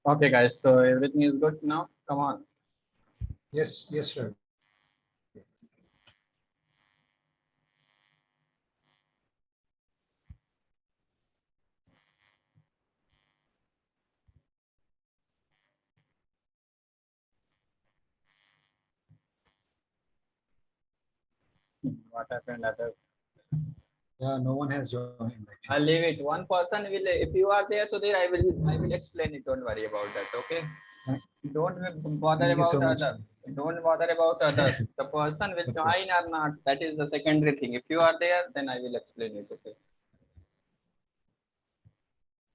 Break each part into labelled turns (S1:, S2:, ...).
S1: Okay, guys. So everything is good now. Come on.
S2: Yes, yes, sir.
S1: What happened? Other.
S2: Yeah, no one has joined.
S1: I'll leave it. One person will. If you are there, so there I will explain it. Don't worry about that. Okay. Don't bother
S2: Thank you
S1: about
S2: so much.
S1: others. Don't bother about others. The person will
S2: Okay.
S1: join or not. That is the secondary thing. If you are there, then I will explain it. Okay.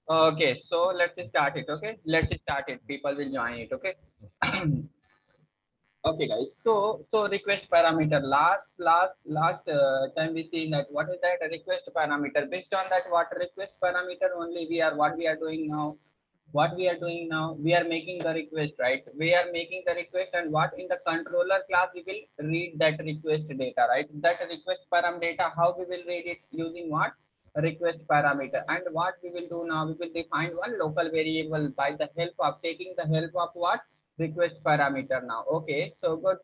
S1: Okay. So let's start it. Okay. Let's start it. People will join it. Okay. Okay, guys. So request parameter. Last time we see that what is that a request parameter. Based on that, what request parameter only what we are doing now. What we are doing now, we are making the request, right? We are making the request, and what in the controller class we will read that request data, right? That request param data, how we will read it using what request parameter, and what we will do now, we will define one local variable by the help of taking the help of what request parameter now. Okay, so good.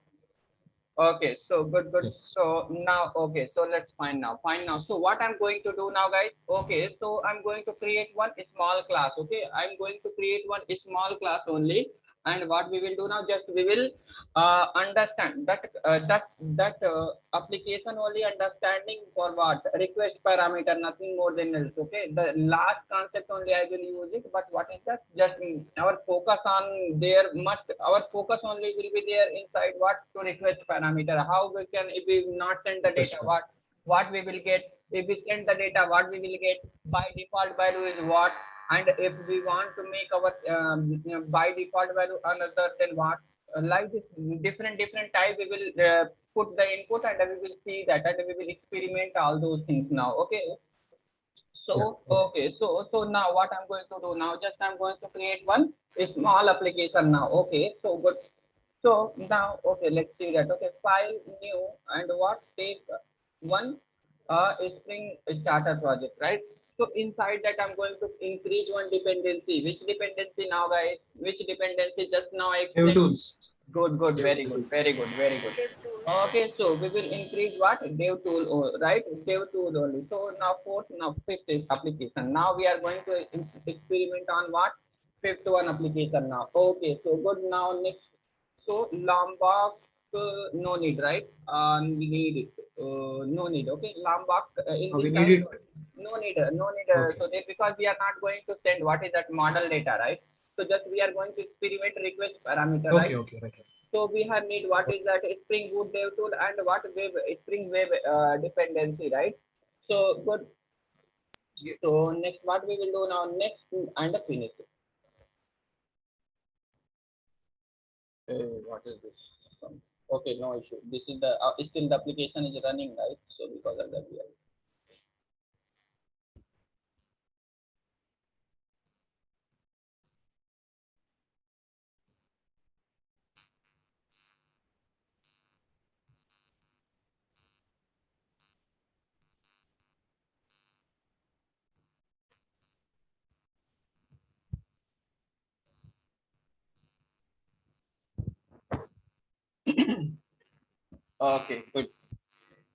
S1: Okay, so good.
S2: Yes.
S1: So now, okay, so let's find now. Find now. So what I'm going to do now, guys? Okay, so I'm going to create one small class. Okay, I'm going to create one small class only. And what we will do now, just we will understand that application only understanding for what request parameter, nothing more than else. Okay, the last concept only I will use it. But what is that? Just our focus on there must our focus only will be there inside what to request parameter. How we can if we not send the data, what we will get. If we send the data, what we will get by default value is what, and if we want to make our by default value another, then what, like this different type we will put the input, and we will see that, and we will experiment all those things now. Okay, so
S2: Yeah.
S1: okay, so now what I'm going to do now, just I'm going to create one small application now. Okay, so good. So now, okay, let's see that. Okay, file new, and what take one Spring starter project, right? So inside that I'm going to increase one dependency. Which dependency now, guys? Which dependency? Just now I
S2: Dev
S1: explained.
S2: tools.
S1: Good,
S2: Dev
S1: very
S2: tools.
S1: good, very good, very good. Okay, so we will increase what dev tool, right? Dev tool only. So now fourth, now fifth is application. Now we are going to experiment on what fifth one application now. Okay, so good. Now next, so Lombok, no need, right? Need it. No need. Okay, Lombok in
S2: We
S1: this
S2: need
S1: time,
S2: it.
S1: no need, no need.
S2: Okay.
S1: So they, because we are not going to send what is that model data, right? So just we are going to experiment request parameter, right?
S2: Okay, okay, right.
S1: So we have need what is that Spring Boot Dev tool and what web Spring Web dependency, right? So good. So next, what we will do now? Next and finish. What is this? Okay, no issue. This is the still the application is running, right? So because of that, we are. Okay, good.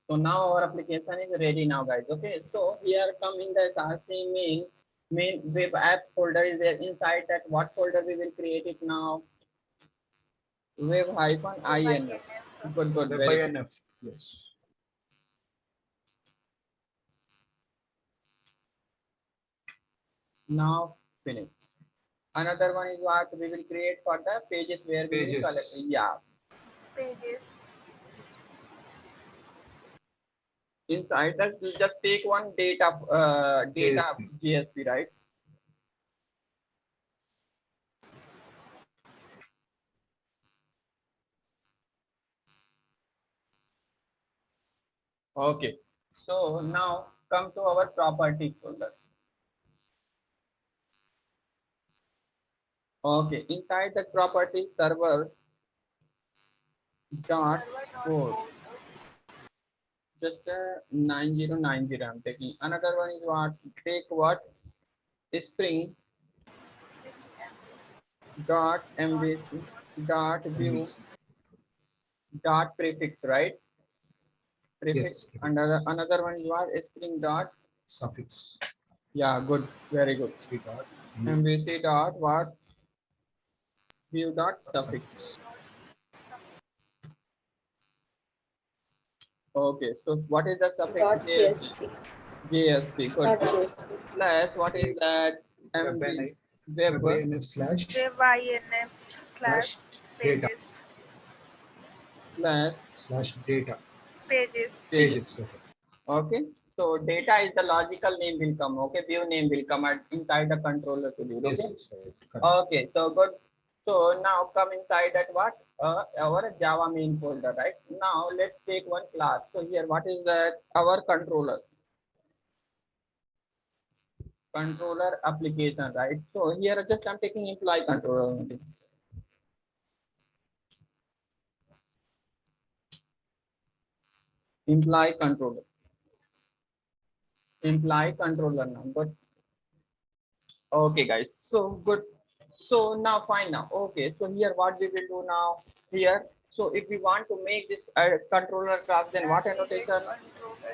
S1: So now our application is ready now, guys. Okay, so here come in the RC main web app folder is there. Inside that, what folder we will create it now? Web hyphen INF. Good,
S2: Web
S1: very good.
S2: INF. Yes.
S1: Now finish. Another one is what we will create for the pages where we will collect.
S2: Pages.
S1: Yeah.
S3: Pages.
S1: Inside that, we just take one data
S2: JSP.
S1: JSP, right? Okay. So now come to our properties folder. Okay. Inside the property server, dot code. Just 9090 I'm taking. Another one is what? Take what? Spring dot MVC dot view
S2: MVC.
S1: dot prefix, right? Prefix.
S2: Yes,
S1: Another one is what? Spring dot.
S2: suffix.
S1: Yeah, good. Very good.
S2: SV dot
S1: MVC dot what? View dot suffix.
S2: suffix.
S1: Okay. So what is the suffix?
S3: Dot
S1: JSP.
S3: JSP.
S1: JSP. Good.
S3: Dot JSP.
S1: Plus what is that? MV web.
S2: WebInf slash
S4: JYNF slash
S2: data
S4: pages,
S1: Plus
S2: slash data
S4: pages.
S2: pages.
S1: okay, so data is the logical name will come. Okay, view name will come inside the controller to view.
S2: Yes,
S1: Okay,
S2: yes, correct.
S1: okay, so good. So now come inside that what our Java main folder, right? Now let's take one class. So here what is that? Our controller application, right? So here just I'm taking employee controller only. Employee controller now. But okay, guys. So good. So now fine now. Okay. So here what we will do now here. So if we want to make this controller class, then what annotation?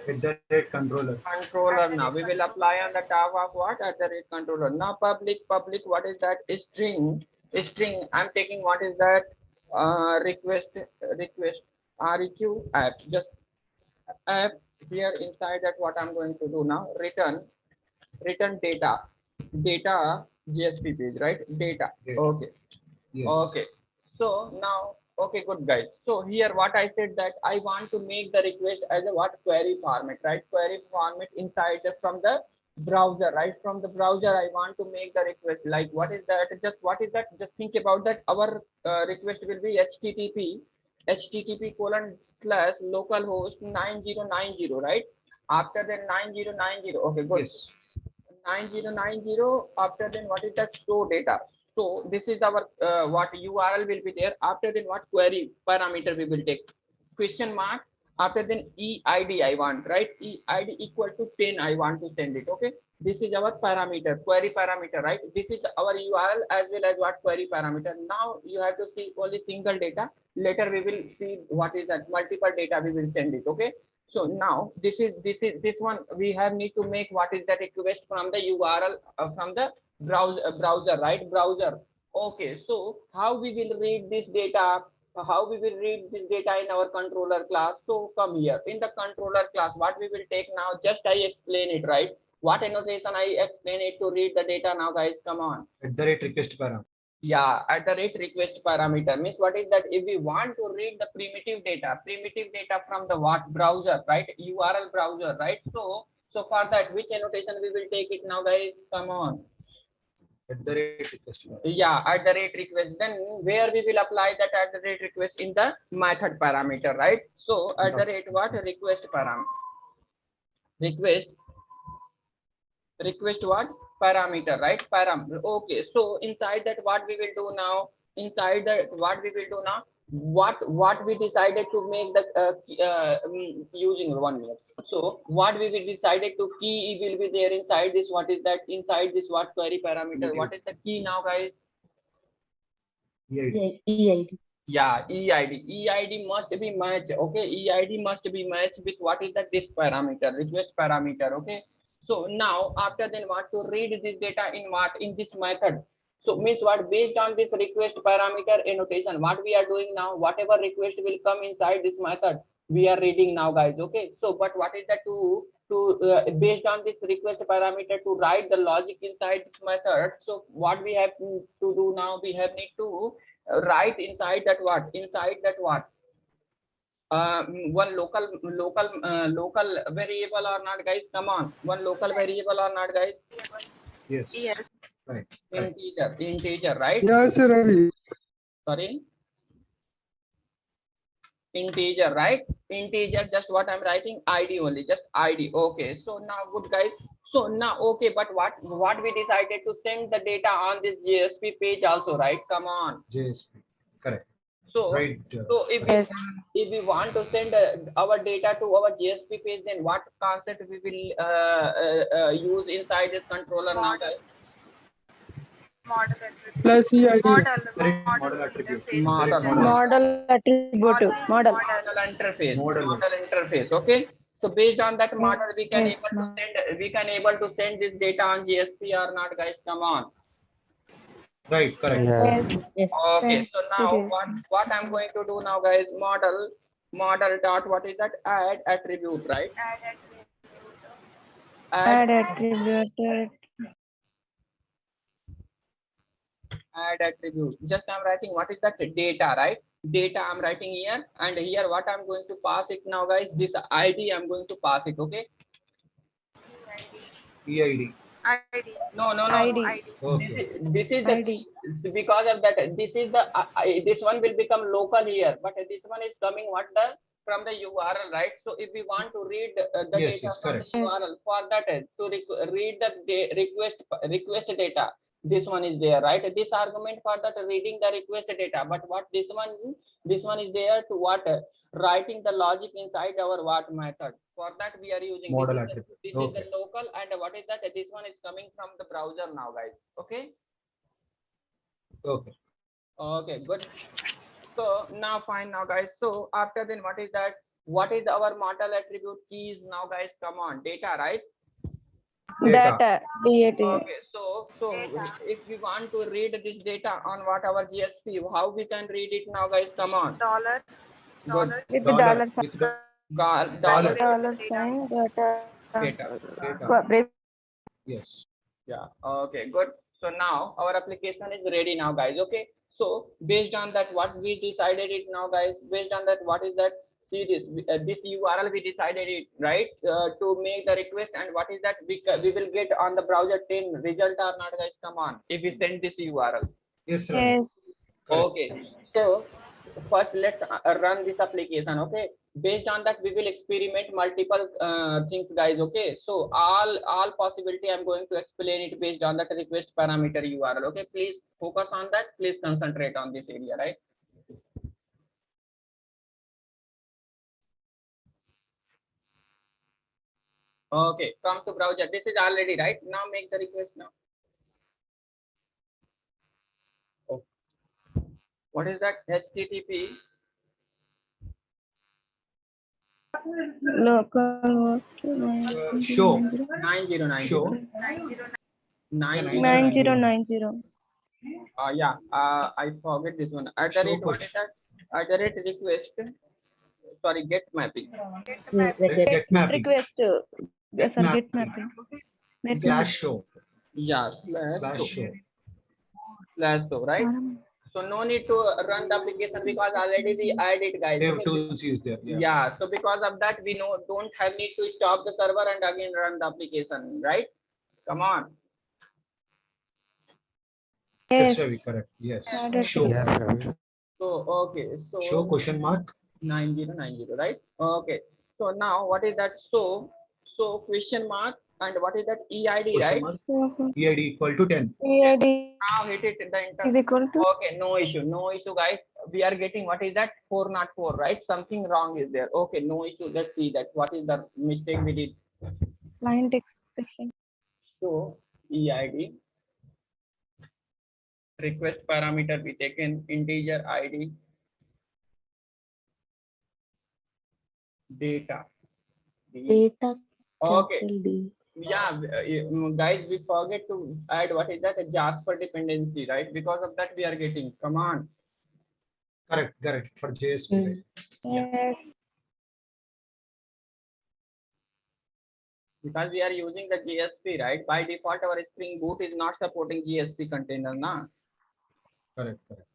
S2: At the rate controller.
S1: Controller now. We will apply on the tab of what? At the rate controller. Now public. What is that? String. String. I'm taking what is that? Request REQ app. Just app here inside that what I'm going to do now. Return data JSP page, right? Data.
S2: Data.
S1: Okay.
S2: Yes.
S1: Okay. So now, okay, good guys. So here what I said that I want to make the request as a what query format, right? Query format inside from the browser, right? From the browser, I want to make the request. Like what is that? Just what is that? Just think about that. Our request will be http colon slash localhost 9090, right? After the 9090. Okay, good.
S2: Yes.
S1: 9090. After then what is that? Show data. So this is our what URL will be there. After then what query parameter we will take? Question mark. After then EID I want, right? EID equal to 10 I want to send it. Okay. This is our parameter, query parameter, right? This is our URL as well as what query parameter. Now you have to see only single data. Later we will see what is that multiple data we will send it. Okay. So now this one we have need to make what is the request from the URL from the browser, right? Browser. Okay, so how we will read this data? How we will read this data in our controller class? So come here in the controller class. What we will take now? Just I explain it, right? What annotation I explain it to read the data now, guys? Come on.
S2: At the rate request parameter.
S1: Yeah, at the rate request parameter means what is that? If we want to read the primitive data from the what browser, right? URL browser, right? So for that, which annotation we will take it now, guys? Come on.
S2: At the rate request.
S1: Yeah, at the rate request. Then where we will apply that at the rate request in the method parameter, right? So at the rate what request parameter. Request what parameter, right? Okay, so inside that what we will do now, what we decided to make the using 1 minute. So what we will decided to key will be there inside this. What is that? Inside this what query parameter? What is the key now, guys?
S3: EID.
S1: Yeah, EID must be matched. Okay, EID must be matched with what is this parameter, request parameter. Okay, so now after then what to read this data in this method. So means what, based on this request parameter annotation, what we are doing now, whatever request will come inside this method, we are reading now, guys. Okay, so but what is that to based on this request parameter to write the logic inside this method. So what we have to do now, we have need to write inside that what one local variable or not, guys? Come on, one local variable or not, guys?
S2: Yes.
S4: Yes.
S2: Right.
S1: Integer, right?
S5: Yes, Ravi.
S1: Sorry, integer, right? Integer, just what I'm writing, ID only, just ID. Okay, so now good, guys. So now okay, but what we decided to send the data on this JSP page also, right? Come on.
S2: JSP. Correct.
S1: So
S2: Right.
S1: so
S3: Yes.
S1: if we want to send our data to our GSP page, then what concept we will use inside this controller now, guys?
S4: Model attribute.
S3: Plus EID.
S2: Model attribute.
S4: interface
S1: Model.
S4: feature.
S3: Model attribute. Model.
S1: Model interface. Okay. So based on that model, we can
S3: Yes,
S1: able to send this data on GSP or not, guys? Come on.
S2: Right. Correct.
S3: Yes. Yes.
S1: Okay. So now
S3: It is.
S1: what I'm going to do now, guys? Model dot what is that? Add attribute, right?
S4: Add attribute.
S3: Add attribute.
S1: Add attribute. Just I'm writing what is that? Data, right? Data I'm writing here, and here what I'm going to pass it now, guys? This ID I'm going to pass it. Okay.
S2: EID.
S4: ID.
S1: No.
S3: ID.
S2: Okay.
S1: This is the
S3: ID.
S1: because of that. This is the this one will become local here, but this one is coming what the from the URL, right? So if we want to read the
S2: Yes,
S1: data
S2: yes,
S1: from
S2: correct.
S1: the URL, for that read the request data, this one is there, right? This argument for that reading the request data, but what this one is there to what writing the logic inside our what method. For that we are using
S2: Model
S1: this is
S2: attribute.
S1: this
S2: Okay.
S1: is the local, and what is that? This one is coming from the browser now, guys. Okay.
S2: Okay.
S1: Okay, good. So now fine now, guys. So after then what is that? What is our model attribute keys now, guys? Come on, data, right?
S2: Data.
S3: Data. DATA.
S1: Okay, so
S4: Data.
S1: if we want to read this data on what our GSP, how we can read it now, guys? Come on.
S4: Dollar.
S1: Good.
S4: Dollar.
S3: With the dollar sign.
S2: With the
S1: Dollar
S3: Dollar sign. Data.
S1: data.
S2: data. Yes.
S1: Yeah. Okay, good. So now our application is ready now, guys. Okay. So based on that, what we decided it now, guys. Based on that, what is that? See this this URL we decided it, right? To make the request, and what is that? We will get on the browser 10 result or not, guys? Come on. If we send this URL.
S2: Yes, sir.
S3: Yes.
S2: Correct.
S1: Okay. So first let's run this application. Okay. Based on that, we will experiment multiple things, guys. Okay. So all possibility I'm going to explain it based on that request parameter URL. Okay. Please focus on that. Please concentrate on this area, right? Okay. Come to browser. This is already right. Now make the request now. Oh. What is that? HTTP.
S3: Local
S2: Show.
S1: 9090.
S2: Show.
S3: 9090.
S1: Yeah. I forget this one. At the
S2: Show
S1: rate, what is
S2: question.
S1: that? At the rate request. Sorry, get mapping.
S2: Get mapping.
S3: Request.
S2: Get
S3: Sir, get
S2: mapping.
S3: mapping.
S2: Slash show.
S1: Yeah.
S2: Slash show.
S1: Slash show, right? So no need to run the application because already we added, guys.
S2: Dev
S1: Okay?
S2: tools is there. Yeah.
S1: Yeah. So because of that, we don't have need to stop the server and again run the application, right? Come on.
S2: Yes,
S3: Yes.
S2: Ravi, correct. Yes.
S3: Added.
S2: Show.
S5: Yes, Ravi.
S1: So okay. So
S2: Show question mark.
S1: 9090, right? Okay. So now what is that? So question mark, and what is that? EID, right?
S2: Question mark. EID equal to 10.
S3: EID
S1: Now hit it in the enter.
S3: is equal to
S1: Okay, no issue, guys. We are getting what is that? 404, right? Something wrong is there. Okay, no issue. Let's see that. What is the mistake we did?
S3: line text section.
S1: So EID request parameter we taken integer ID data.
S6: Data
S1: Okay.
S6: capital D.
S1: Yeah, guys, we forget to add what is that? A Jasper dependency, right? Because of that we are getting. Come on.
S2: Correct. Correct. For JSP. Right?
S3: Yes.
S1: Because we are using the GSP, right? By default, our Spring Boot is not supporting GSP container, na?
S2: Correct. Correct.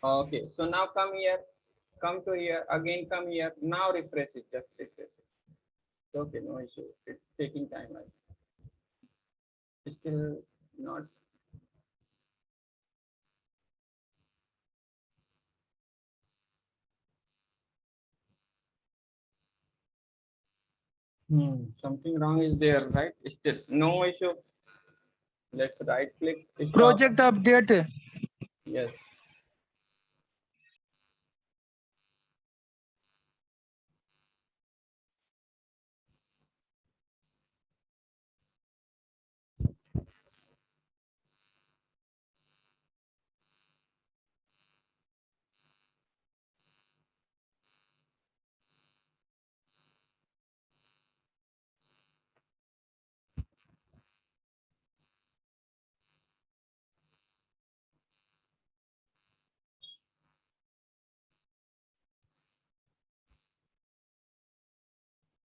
S1: Okay, so now come here, come to here, again come here. Now refresh it, just refresh it. Okay, no issue. It's taking time. Right? It's still not. Something wrong is there, right? Still no issue. Let's right click. Stop.
S5: Project update.
S1: Yes.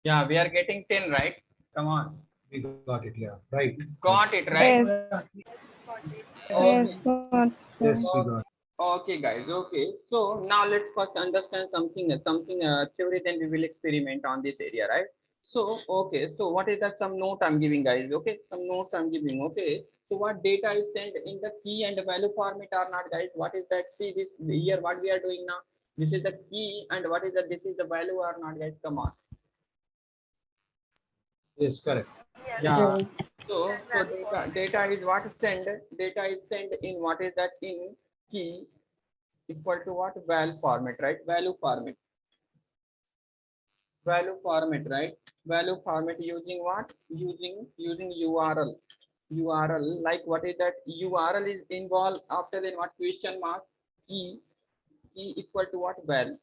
S1: Yeah, we are getting 10, right? Come on.
S2: We got it. Yeah. Right.
S1: Got it, right?
S3: Yes.
S4: Got it.
S1: Okay.
S3: Yes. Got
S2: Yes, we got.
S1: Okay, guys. Okay. So now let's first understand something theory, then we will experiment on this area, right? So, okay. So what is that? Some note I'm giving, guys. Okay. Some notes I'm giving. Okay. So what data is sent in the key and value format or not, guys? What is that? See this here, what we are doing now. This is the key and what is that? This is the value or not, guys? Come on.
S2: Yes, correct.
S4: Yes.
S1: Yeah.
S6: Right.
S1: So data is what send. Data is sent in what is that in key equal to what val format, right? Value format. Value format, right? Value format using what? Using URL. URL like what is that? URL is involved after then what question mark key equal to what value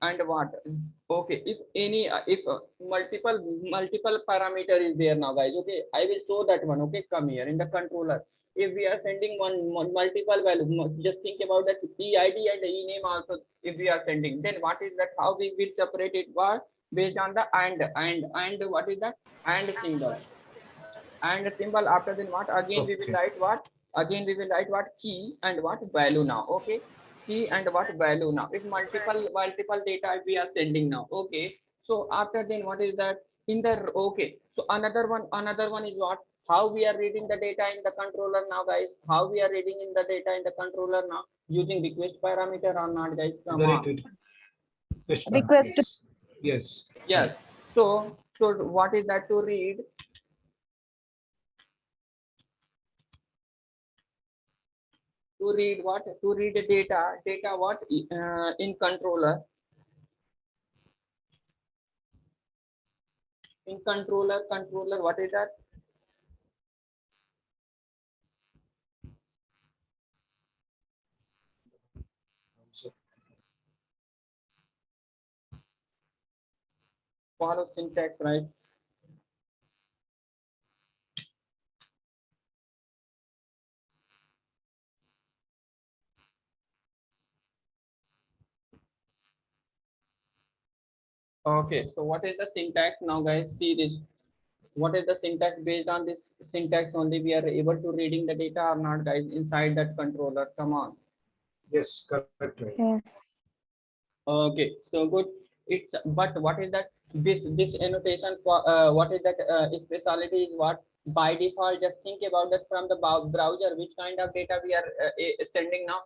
S1: and what. Okay, if any if multiple parameter is there now, guys. Okay, I will show that one. Okay, come here in the controller. If we are sending multiple value, just think about that EID and ename also. If we are sending, then what is that? How we will separate it? What based on the and what is that? And symbol. And symbol after then what? Again we will
S2: Okay.
S1: write what? Again we will write what key and what value now. Okay, key and what value now. If multiple data we are sending now. Okay, so after then what is that in the okay? So another one is what? How we are reading the data in the controller now, guys? How we are reading in the data in the controller now using request parameter or not, guys? Come
S2: The
S1: on.
S3: Request.
S2: Yes. Yes.
S1: Yes. So what is that to read? To read what? To read the data what? In controller. In controller, what is that? Follow syntax, right? Okay, so what is the syntax now, guys? See this. What is the syntax? Based on this syntax only we are able to reading the data or not, guys, inside that controller. Come on.
S2: Yes, correct. Right.
S3: Yes.
S1: Okay, so good. It's but what is that? This annotation for what is that specialty is what? By default, just think about that from the browser, which kind of data we are sending now.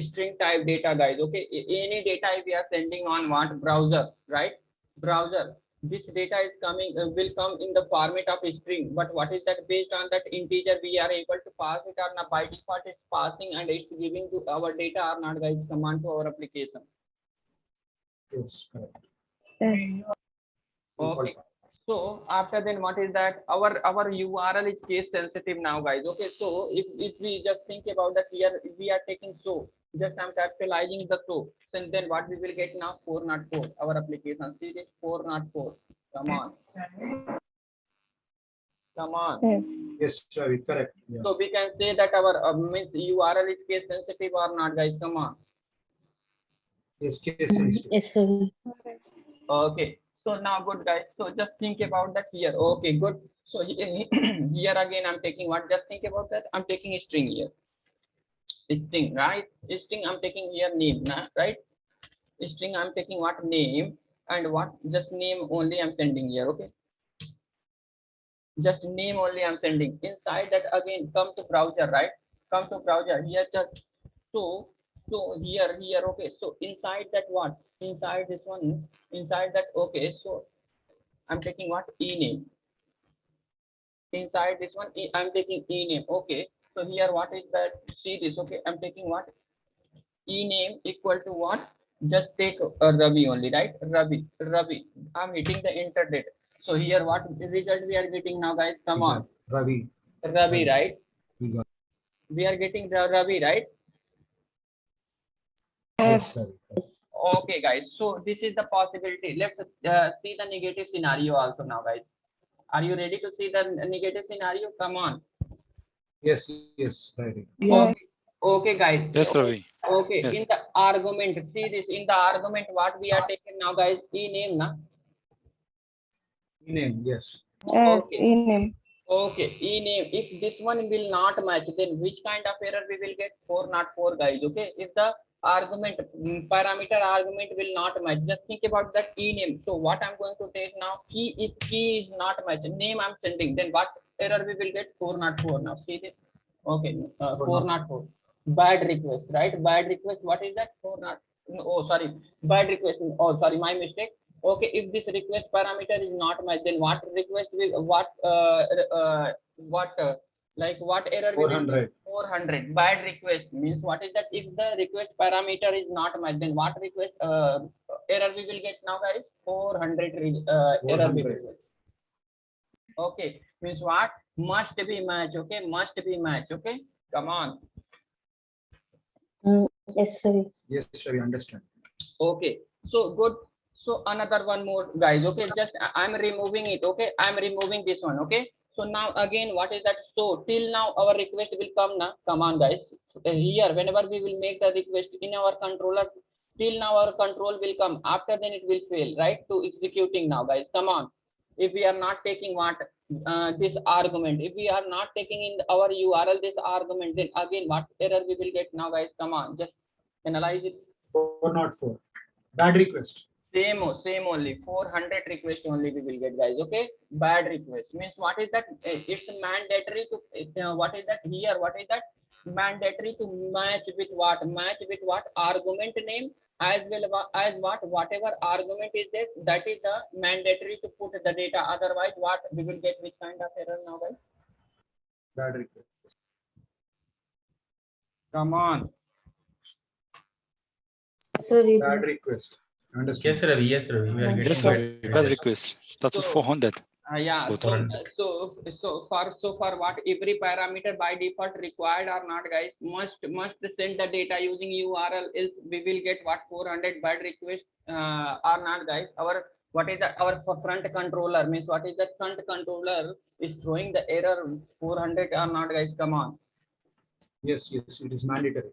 S1: String type data, guys. Okay, any data we are sending on what browser, right? Browser. This data is coming will come in the format of a string. But what is that? Based on that integer, we are able to pass it or not. By default, it's passing and it's giving to our data or not, guys. Command to our application.
S2: Yes, correct.
S3: Yes.
S1: Okay. So after then what is that? Our URL is case sensitive now, guys. Okay, so if we just think about that here, we are taking so just I'm capitalizing the so. And then what we will get now? 404. Our application. See this 404. Come on. Come on.
S3: Yes.
S2: Yes, Ravi, correct. Yeah.
S1: So we can say that our means URL is case sensitive or not, guys. Come on.
S2: Yes, case sensitive.
S6: Yes, Ravi.
S1: Okay, so now good, guys. So just think about that here. Okay, good. So here again I'm taking what? Just think about that. I'm taking a string here. String, right? String I'm taking here name, right? String I'm taking what? Name and what? Just name only I'm sending here. Okay, just name only I'm sending. Inside that again come to browser, right? Come to browser here. Just so here okay. So inside that what? Inside this one, inside that okay. So I'm taking what? E-name. Inside this one, I'm taking E-name. Okay. So here, what is that? See this. Okay. I'm taking what? E-name equal to what? Just take Ravi only, right? Ravi. I'm hitting the enter date. So here, what result we are getting now, guys? Come on.
S2: Ravi.
S1: Ravi, right?
S2: We got
S1: We are getting the Ravi, right?
S3: Yes.
S2: Ravi.
S1: Okay, guys. So this is the possibility. Let's see the negative scenario also now, guys. Are you ready to see the negative scenario? Come on.
S2: Yes, yes, Ravi.
S3: Yeah.
S1: Okay, okay, guys.
S5: Yes, Ravi.
S1: Okay,
S5: Yes.
S1: in the argument, see this in the argument, what we are taking now, guys, e-name, na?
S2: Name, yes.
S3: Yes.
S1: Okay.
S3: E-name.
S1: Okay, e-name. If this one will not match, then which kind of error we will get? 404, guys. Okay, if the argument parameter argument will not match, just think about that e-name. So what I'm going to take now, key, if key is not match, name I'm sending, then what error we will get? 404. Now see this. Okay, 404. Bad request, right? Bad request. What is that? 404. Oh, sorry. Bad request. Oh, sorry, my mistake. Okay, if this request parameter is not matched, then what request will what like what error we will get?
S2: 400.
S1: 400. Bad request means what is that? If the request parameter is not matched, then what request error we will get now, guys? 400 error we will
S2: 400.
S1: get. Okay, means what? Must be match. Okay, must be match. Okay, come on.
S6: Yes, Ravi.
S2: Yes, Ravi, understand.
S1: Okay, so good. So another one more, guys. Okay, just I'm removing it. Okay, I'm removing this one. Okay, so now again, what is that? So till now our request will come now. Come on, guys. Here, whenever we will make the request in our controller, till now our control will come. After then it will fail, right? To executing now, guys. Come on. If we are not taking what this argument, if we are not taking in our URL this argument, then again what error we will get now, guys? Come on, just analyze it.
S2: 404. Bad request.
S1: Same only 400 request only we will get, guys. Okay, bad request means what is that? It's mandatory to what is that here? What is that? Mandatory to match with what? Match with what? Argument name as well as what? Whatever argument is there, that is the mandatory to put the data. Otherwise, what we will get? Which kind of error now, guys?
S2: Bad request.
S1: Come on.
S6: Sorry.
S2: Bad request. Understand.
S7: Yes, Ravi. Yes, Ravi. We are getting
S5: Yes, Ravi. Bad request. Start with
S1: So-
S5: 400.
S1: Yeah,
S5: Go
S1: so,
S5: to
S1: so for what every parameter by default required or not, guys, must send the data using URL, else we will get what 400 bad request or not, guys. Our what is that? Our front controller means what is that? Front controller is throwing the error 400 or not, guys. Come on.
S2: Yes, yes, it is mandatory.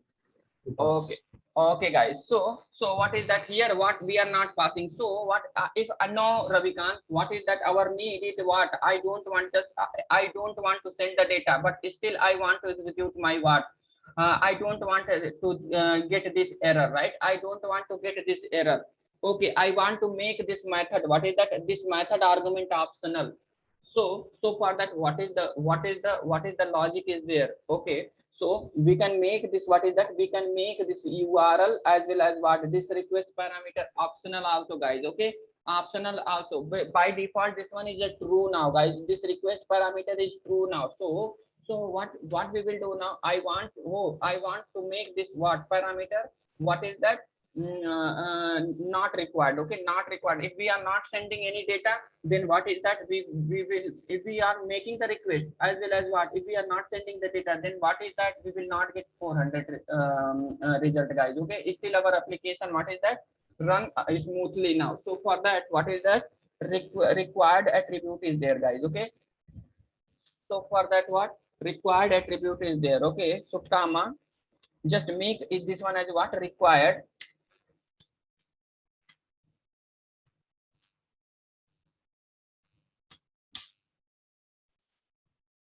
S2: to pass.
S1: Okay. Okay, guys. So what is that here? What we are not passing. So what if no, Ravikant? What is that? Our need is what? I don't want to send the data, but still I want to execute my what? I don't want to get this error, right? I don't want to get this error. Okay, I want to make this method. What is that? This method argument optional. So for that, what is the logic is there? Okay. So we can make this, what is that? We can make this URL as well as what? This request parameter optional also, guys. Okay. Optional also. By default, this one is a true now, guys. This request parameter is true now. So what we will do now? I want to make this what parameter? What is that? Not required. Okay, not required. If we are not sending any data, then what is that? We will, if we are making the request as well as what? If we are not sending the data, then what is that? We will not get 400 result, guys. Okay, still our application, what is that? Run smoothly now. So for that, what is that? Required attribute is there, guys. Okay. So for that, what? Required attribute is there. Okay. So comma, just make it this one as what? Required.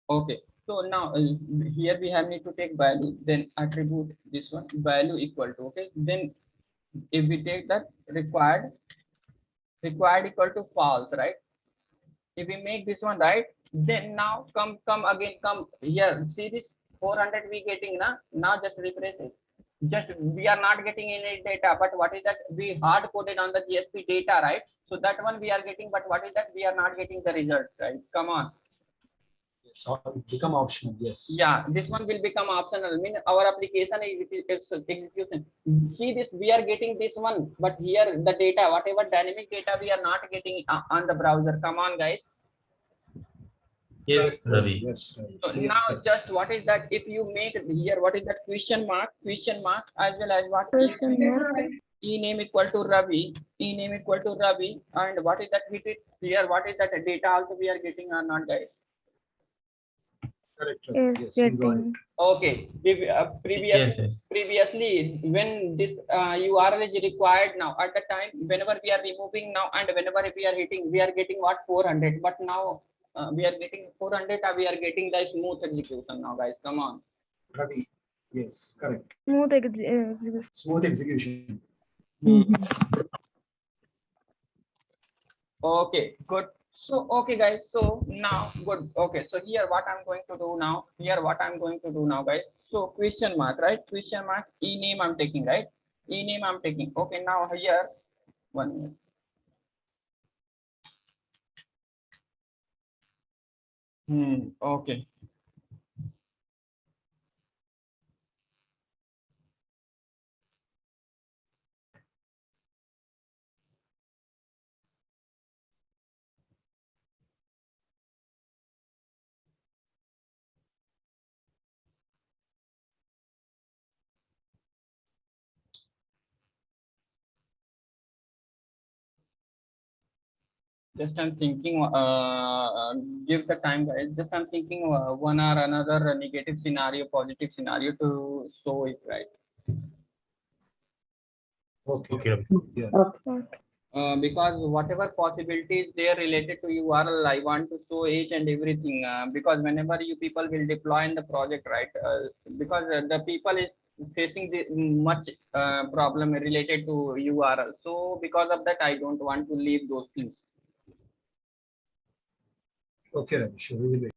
S1: Okay, so now here we have need to take value, then attribute this one value equal to, okay, then if we take that required equal to false, right? If we make this one right, then now come again, come here, see this 400 we getting now just refresh it. just we are not getting any data, but what is that we hard coded on the GSP data, right? So that one we are getting, but what is that we are not getting the result, right? Come on.
S2: So it become optional. Yes.
S1: Yeah, this one will become optional. I mean, our application execution. See this, we are getting this one, but here the data, whatever dynamic data, we are not getting on the browser. Come on, guys.
S7: Yes,
S2: Correct,
S7: Ravi.
S2: Yes, Ravi.
S1: So
S2: Yes,
S1: now
S2: correct.
S1: just what is that? If you make here, what is that question mark, as well as what
S3: Question mark.
S1: e name equal to Ravi, e name equal to Ravi, and what is that hit it here? What is that data also we are getting or not, guys?
S3: Is
S2: Correct, Ravi. Yes, you got it.
S3: getting.
S1: Okay.
S7: Yes.
S1: Previously, when this URL is required now, at the time, whenever we are removing now and whenever we are hitting, we are getting what 400. But now we are getting 400. We are getting the smooth execution now, guys. Come on.
S2: Ravi. Yes, correct.
S3: Smooth execution.
S2: Smooth execution.
S1: Okay, good. So, okay, guys. So now, good. Okay, so here what I'm going to do now. Here what I'm going to do now, guys. So question mark, right? Question mark. E name I'm taking, right? E name I'm taking. Okay, now here 1 minute. Okay. Just I'm thinking, give the time, guys. Just I'm thinking one or another negative scenario, positive scenario to show it, right?
S2: Okay.
S7: Okay, Ravi.
S2: Yeah.
S1: Because whatever possibilities they are related to URL, I want to show each and everything. Because whenever you people will deploy in the project, right? Because the people is facing the much problem related to URL. So because of that, I don't want to leave those things.
S2: Okay, Ravi. Sure. We will wait.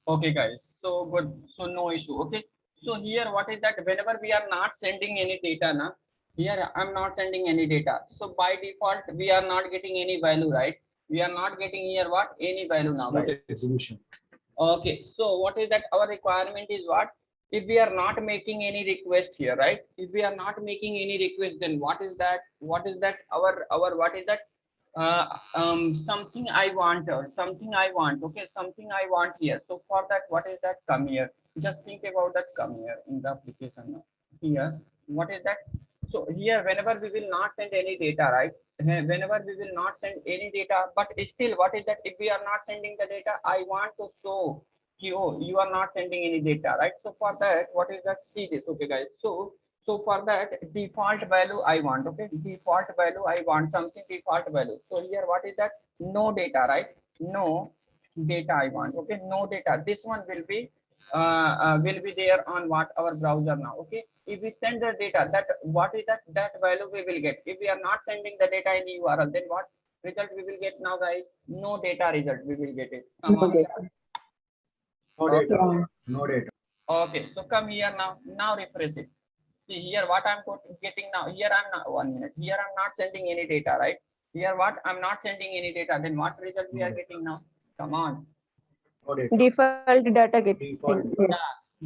S1: Okay, guys. So good. So no issue. Okay. So here, what is that? Whenever we are not sending any data, na, here I'm not sending any data. So by default, we are not getting any value, right? We are not getting here what any value now,
S2: Smooth
S1: guys.
S2: execution.
S1: Okay. So what is that? Our requirement is what? If we are not making any request here, right? If we are not making any request, then what is that? What is that? Our what is that? Something I want, something I want. Okay, something I want here. So for that, what is that? Come here. Just think about that. Come here in the application now. Here, what is that? So here, whenever we will not send any data, right? Whenever we will not send any data, but still, what is that? If we are not sending the data, I want to show you are not sending any data, right? So for that, what is that? See this, okay, guys. So for that default value I want, okay, default value I want something default value. So here what is that? No data, right? No data I want, okay, no data. This one will be there on what our browser now, okay. If we send the data, that what is that value we will get. If we are not sending the data in the URL, then what result we will get now, guys? No data result we will get it. Come on.
S2: No data. No data.
S1: Okay, so come here now. Now refresh it. See here what I'm getting now. Here I'm not 1 minute. Here I'm not sending any data, right? Here what I'm not sending any data. Then what result we are getting now? Come on.
S2: No data.
S3: Default data getting.
S2: Default.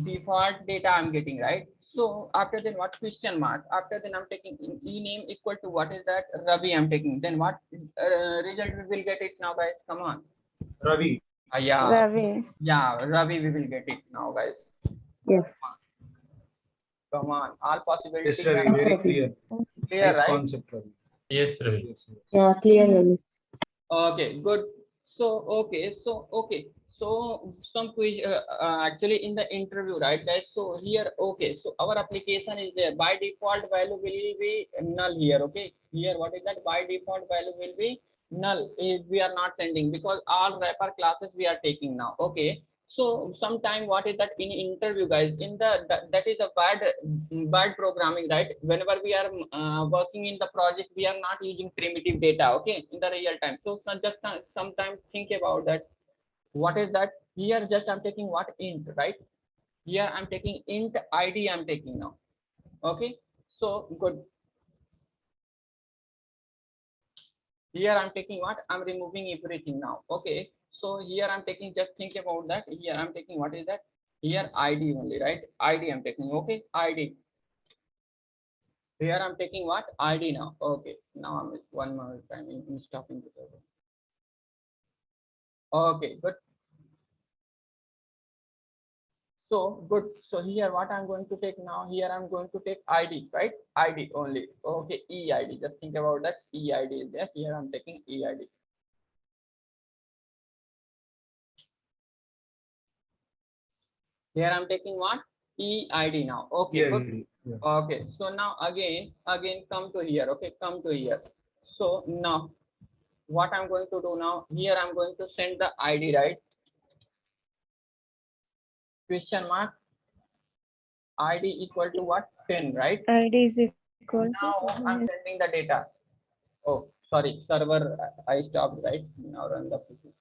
S1: Default data I'm getting, right? So after then what question mark? After then I'm taking e name equal to what is that? Ravi I'm taking. Then what result we will get it now, guys? Come on.
S2: Ravi.
S1: Yeah.
S3: Ravi.
S1: Yeah, Ravi we will get it now, guys.
S3: Yes.
S1: Come on. All possibilities.
S2: Yes, Ravi. Very clear.
S1: Clear,
S2: Nice
S1: right?
S2: concept, Ravi.
S7: Yes, Ravi.
S2: Yes, yes.
S6: Yeah, clear, Ravi.
S1: Okay, good. So okay, So some quiz actually in the interview, right guys? So here, okay, so our application is there. By default value will be null here. Okay, here what is that? By default value will be null if we are not sending, because all wrapper classes we are taking now. Okay, so sometime what is that in interview, guys? In the that is a bad programming, right? Whenever we are working in the project, we are not using primitive data. Okay, in the real time. So just sometimes think about that. What is that? Here just I'm taking what? Int, right? Here I'm taking int id, I'm taking now. Okay, so good. Here I'm taking what? I'm removing everything now. Okay, so here I'm taking, just think about that. Here I'm taking, what is that? Here id only, right? Id I'm taking. Okay, id. Here I'm taking what? ID now. Okay, now I'm one more time in stopping the server. Okay, good. So good. So here what I'm going to take now, here I'm going to take ID, right? ID only. Okay, EID. Just think about that. EID is there. Here I'm taking EID. Here I'm taking what? EID now. Okay,
S2: Yeah,
S1: good.
S2: yeah.
S1: Okay, so now again come to here. Okay, come to here. So now what I'm going to do now, here I'm going to send the ID, right? Question mark ID equal to what? 10, right?
S3: ID is equal
S1: Now I'm
S3: to
S1: sending the data. Oh, sorry, server I stopped, right? Now run the PC.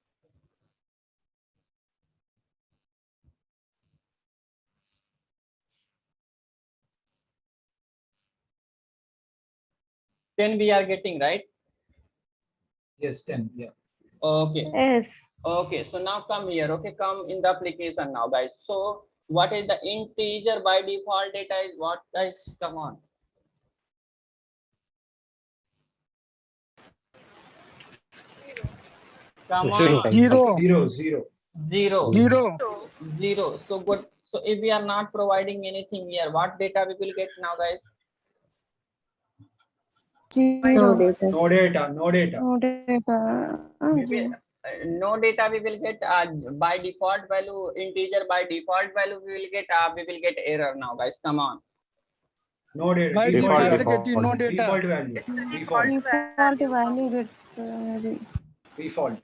S1: Then we are getting, right?
S2: Yes, 10. Yeah.
S1: Okay.
S3: yes.
S1: Okay, so now come here. Okay, come in the application now, guys. So what is the integer by default data is what, guys? Come on. Come
S5: Zero.
S1: on.
S7: Zero.
S2: 0, 0.
S1: Zero.
S7: Zero.
S1: Zero. So good. So if we are not providing anything here, what data we will get now, guys?
S6: No
S3: Zero.
S6: data.
S2: No data, no data.
S3: No data.
S1: We will, no data we will get by default value, integer by default value we will get error now, guys. Come on.
S2: No data.
S7: By
S2: Default
S7: default
S2: value.
S7: getting no data.
S2: Default value. Default.
S3: Default value get
S2: Default.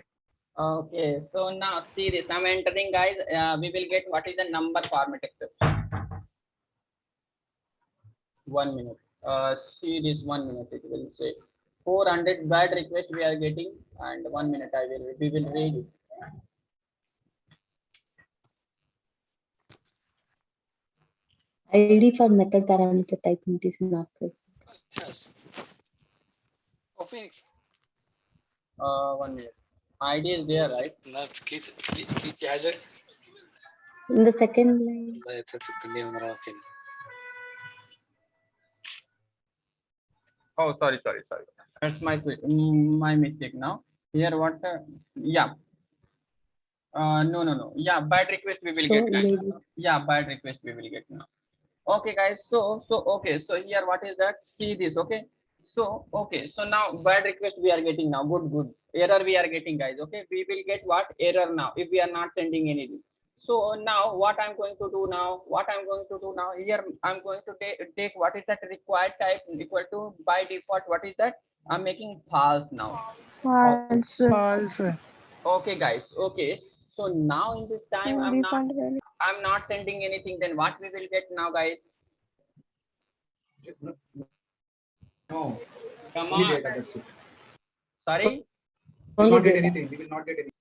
S1: Okay, so now see this. I'm entering, guys. We will get what is the number format exception. 1 minute. See this 1 minute. It will say 400 bad request we are getting, and 1 minute we will read it.
S6: ID for method parameter type int is not present.
S5: Yes. Oh, Phoenix.
S1: 1 minute. ID is there, right?
S5: That's كيس حاجة.
S6: In the second line,
S5: لا يتسلسل كلية من رافين.
S1: Oh, sorry. That's my mistake now. Here what? Yeah. No. Yeah, bad request we will
S6: so
S1: get. Guys.
S6: lady.
S1: Yeah, bad request we will get now. Okay, guys. So okay. So here what is that? See this. Okay. So okay. So now bad request we are getting now. Good. Error we are getting, guys. Okay. We will get what? Error now if we are not sending anything. So now what I'm going to do now? Here I'm going to take what is that required type equal to by default. What is that? I'm making false now.
S3: false.
S7: False.
S1: Okay, guys. Okay. So now in this time I'm
S3: Default value.
S1: not sending anything. Then what we will get now, guys?
S2: No.
S1: Come
S2: Only
S1: on.
S2: data. That's it.
S1: Sorry.
S2: We will
S6: Only
S2: not get
S6: data.
S2: anything. We will not get anything.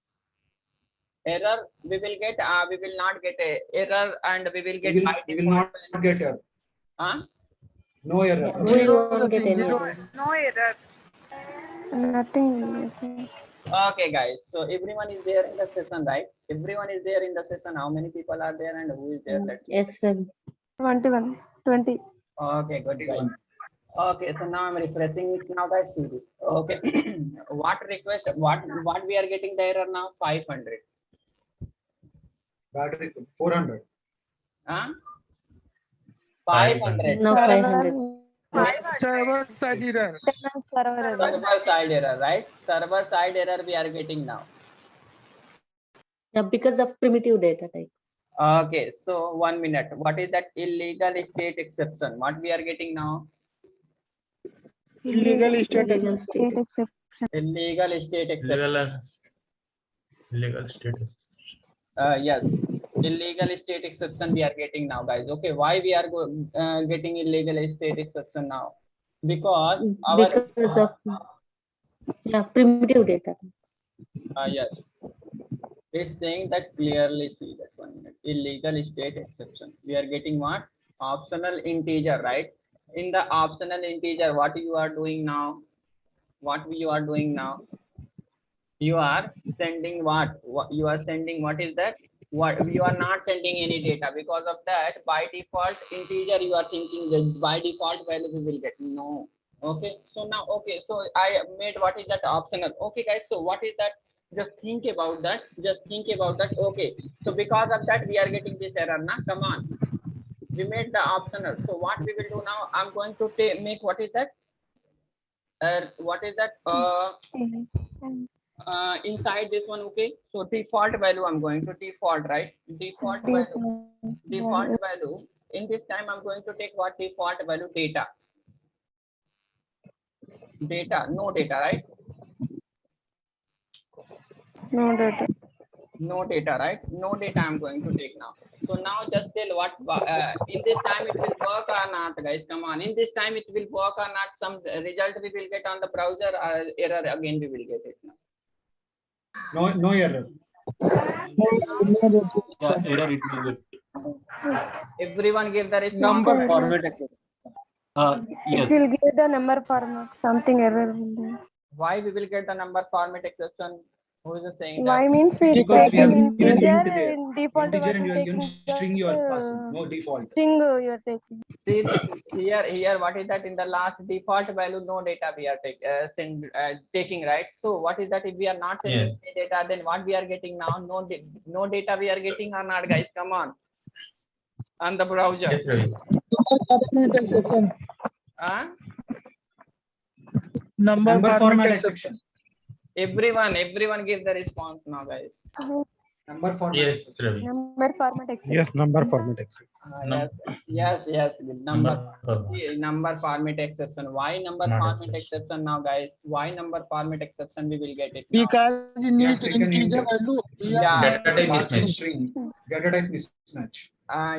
S1: Error we will get. We will not get a error, and we will get
S2: We will,
S1: by
S2: we will
S1: default.
S2: not get error.
S1: Huh?
S2: No error.
S6: Yeah, we won't get any
S7: Zero.
S6: error.
S4: No error.
S3: Nothing.
S1: Okay, guys. So everyone is there in the session, right? Everyone is there in the session. How many people are there and who is there? Let's see.
S6: Yes, Ravi.
S3: 21. 20.
S1: Okay, good, guys. Okay, so now I'm refreshing it now, guys. See this. Okay. What request? What we are getting the error now? 500.
S2: Battery 400.
S1: Huh? 500.
S6: No, 500.
S7: Server side error.
S1: Server side error, right? Server side error we are getting now.
S6: Yeah, because of primitive data type.
S1: Okay, so 1 minute. What is that illegal state exception? What we are getting now?
S7: Illegal state
S6: Illegal state.
S3: exception.
S1: Illegal state exception.
S8: Illegal status.
S1: Yes, illegal state exception we are getting now, guys. Okay, why we are getting illegal state exception now? Because our
S6: Because of primitive data.
S1: yes, it's saying that clearly. See that 1 minute. Illegal state exception. We are getting what? Optional integer, right? In the optional integer, what you are doing now? What you are doing now? You are sending what you are sending. What is that? What you are not sending any data. Because of that, by default integer you are thinking that by default value we will get. No. Okay, so now, okay, so I made what is that optional. Okay guys, so what is that? Just think about that. Just think about that. Okay, so because of that we are getting this error. Now come on, we made the optional. So what we will do now, I'm going to make what is that, what is that, inside this one. Okay, so default value I'm going to default, right? Default value. In this time I'm going to take what default value? Data, no data, right?
S3: No data.
S1: No data, right? No data I'm going to take now. So now just tell what in this time it will work or not, guys. Come on, in this time it will work or not. Some result we will get on the browser, error again we will get it now.
S2: No error.
S8: Yeah, error it will get.
S1: Everyone give the response.
S7: Number
S3: format
S7: exception.
S3: It will
S8: Yes.
S3: give the number format. Something error will be.
S1: Why we will get the number format exception? Who is saying
S3: Why
S1: that?
S3: means it
S2: Because we
S3: taken
S2: have given
S3: integer
S2: int there.
S3: in default
S2: Integer and
S3: value
S2: you are given
S3: taking
S2: string you are
S3: that,
S2: passing. No default.
S3: string you are taking.
S1: See this here. What is that? In the last default value, no data we are taking, right? So what is that? If we are not sending
S8: Yes.
S1: any data, then what we are getting now? No data we are getting or not, guys? Come on the browser.
S8: Yes, Ravi.
S7: Exception.
S2: Number format exception.
S1: Everyone give the response now, guys.
S2: Number format.
S8: Yes, Ravi.
S3: Number format exception.
S7: Yes, number format exception.
S1: Yes. Number
S8: Number.
S1: number format exception. Why number
S8: Not
S1: format
S8: exception.
S1: exception now, guys? Why number format exception we will get it now?
S7: Because in
S2: We have
S7: each
S2: taken
S7: integer
S2: integer.
S7: value, we
S1: Yeah.
S7: are
S8: Data type
S2: Passing
S8: mismatch.
S2: string. Data type mismatch.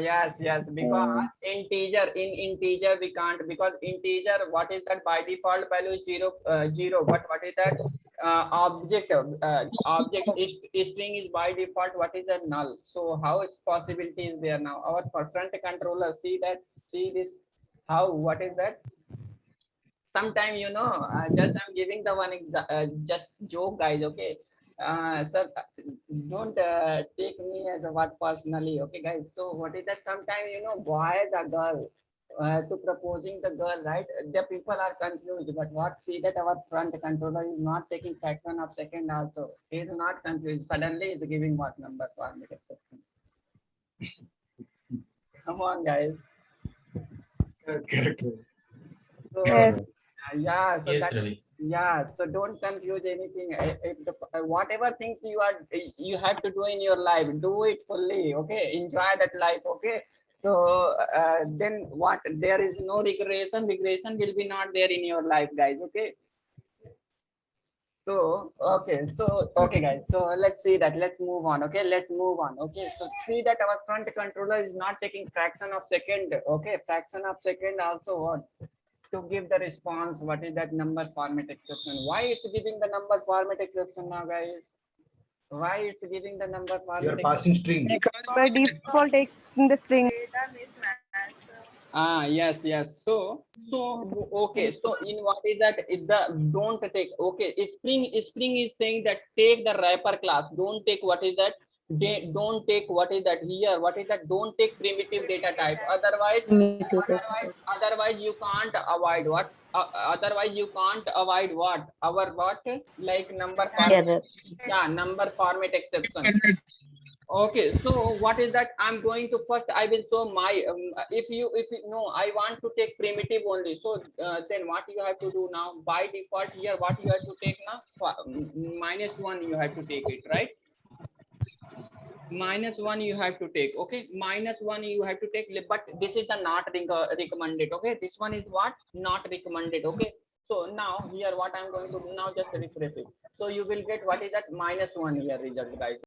S1: Yes, because in integer we can't, because integer, what is that? By default value is 0. But what is that? Object string is by default what is that? Null. So how is possibility is there now? Our front controller, see this, how, what is that? Sometime just I'm giving the one just joke, guys. Okay, sir, don't take me as a what personally. Okay, guys, so what is that? Sometime boys are girl to proposing the girl, right? The people are confused, but what, see that our front controller is not taking fraction of second also. He is not confused. Suddenly is giving what number format exception. Come on, guys.
S2: Correct.
S1: So
S3: Yes.
S1: yeah, so
S8: Yes,
S1: that,
S8: Ravi.
S1: yeah, so don't confuse anything. If whatever things you have to do in your life, do it fully. Okay, enjoy that life. Okay, so then what? There is no regression. Regression will be not there in your life, guys. Okay. So okay guys, so let's see that. Let's move on. Okay, let's move on. Okay, so see that our front controller is not taking fraction of second. Okay, fraction of second also what? To give the response. What is that number format exception? Why it's giving the number format exception now, guys? Why it's giving the number
S2: You
S1: format
S2: are passing string.
S3: By default taking the string.
S4: Data mismatch.
S1: Yes. So okay, so in what is that? Don't take. Okay, spring is saying that take the wrapper class. Don't take what is that? Don't take what is that here? What is that? Don't take primitive data type. Otherwise you can't avoid what? Otherwise you can't avoid what? Our what? Like number format.
S6: Error.
S1: Yeah, number format exception. Okay, so what is that? I'm going to first, I will show my, if you no, I want to take primitive only. So then what you have to do now? By default here, what you have to take now? -1 you have to take it, right? -1 you have to take. Okay, -1 you have to take, but this is the not recommended. Okay, this one is what not recommended. Okay, so now here what I'm going to do now, just refresh it. So you will get what is that -1 here result, guys.